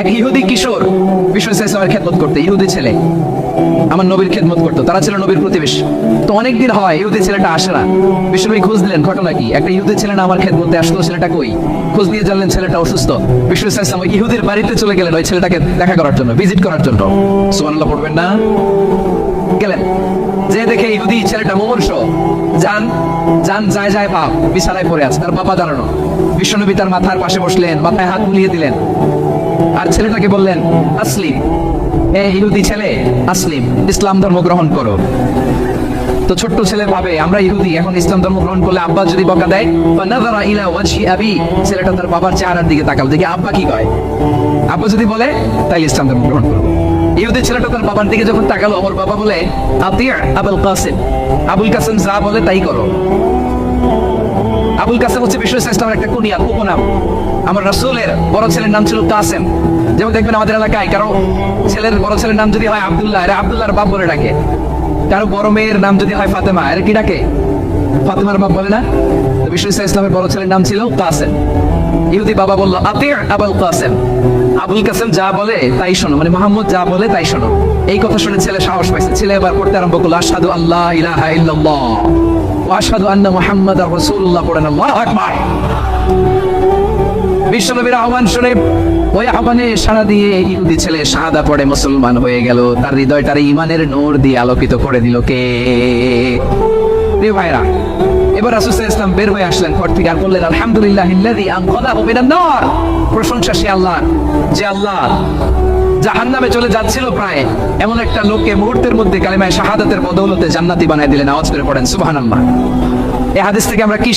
এক ইহুদি কিশোর বিশ্ব ইসলামের খেদমত করতে, ইহুদি ছেলে আমার নবীর খেদমত করতো, তারা ছিল নবীর প্রতিবেশী। তো অনেকদিন হয় ইহুদি ছেলেটা আসে না। বিশ্বনবী খোঁজ দিলেন, ঘটনা কি? একটা ইহুদি ছেলে না আমার খেদমতে আসলো, ছেলেটা কই? খোঁজ দিয়ে জানলেন ছেলেটা অসুস্থ। বিশ্ব ইসলাম ওই ইহুদির বাড়িতে চলে গেলেন ওই ছেলেটাকে দেখা করার জন্য, ভিজিট করার জন্য। সুবহানাল্লাহ পড়বেন না? গেলেন, যে দেখে ইহুদি ছেলেটা মুমূর্ষ, যান যান যায় যায় বাপ বিছানায় পড়ে আছে, তার বাবা দাঁড়ানো। বিশ্বনবী তার মাথার পাশে বসলেন, মাথায় হাত বুলিয়ে দিলেন, আর ছেলেটাকে বললেন আসলিম, এ ইহুদি ছেলে আসলিম, ইসলাম ধর্ম গ্রহণ করো। তো ছোট্ট ছেলে ভাবে আমরা ইহুদি, এখন ইসলাম ধর্ম গ্রহণ করলে আব্বা যদি বকা দেয়, ফানাযারা ইলা ওয়াজহি আবি, ছেলেটা তার বাবার চেহারার দিকে তাকালো, দেখি আব্বা কি কয়। আব্বা যদি বলে তাই ইসলাম ধর্ম গ্রহণ করো। ইহুদি ছেলেটা তার বাবার দিকে যখন তাকালো, আমার বাবা বলে আতিয়া আবুল কাসিম, আবুল কাসিম যা বলে তাই করো। আবুল কাসেম হচ্ছে বিশ্ব ইসলামের একটা কুনিয়া, উপনাম। আমার রাসূলের বড় ছেলের নাম ছিল কাসেম। যেমন দেখবেন আমাদের এলাকায় কারো ছেলের বড় ছেলের নাম যদি হয় আব্দুল্লাহ, এরা আব্দুল্লাহর বাপ বলে ডাকে। কারো বড় মেয়ের নাম যদি হয় ফাতেমা, এরা কি ডাকে? ফাতেমার বাপ বলে না? তো বিশ্ব ইসলামের বড় ছেলের নাম ছিল কাসেম। ইহুদি বাবা বলল আতিয়া আবুল কাসেম, আবুল কাসেম যা বলে তাই শোনো, মানে মুহাম্মদ যা বলে তাই শোনো। এই কথা শুনে ছেলে সাহস পাইছে, ছেলে এবার পড়তে আরম্ভ করলো আশহাদু আল্লা ইলাহা ইল্লাল্লাহ ওয়া আশহাদু আন্না মুহাম্মাদার রাসূলুল্লাহ, পড়েন আল্লাহু আকবার। বিশ্বনবীর আহ্বান শুনে ওই আহ্বানে সাড়া দিয়ে ইহুদি ছেলে শাহাদা পড়ে মুসলমান হয়ে গেল। তার হৃদয়টার ঈমানের নূর দিয়ে আলোকিত করে দিল কে? প্রিয় ভাইরা, এবার রাসূল সাল্লাল্লাহু আলাইহি ওয়াসাল্লাম বের হয়ে আসলেন ঘর থেকে, আর বললেন আলহামদুলিল্লাহিল্লাযী আনকাযাহু মিনান নার, প্রশংসা সে আল্লাহ যে আল্লাহ জাহান্নামে চলে যাচ্ছিল প্রায় এমন একটা লোককে মুহূর্তের মধ্যে কালিমায়ে শাহাদাতের বদৌলতে জান্নাতি বানায় দিলেন। আওয়াজ করে পড়েন সুবহানাল্লাহ। এই হাদিস থেকে আমরা কি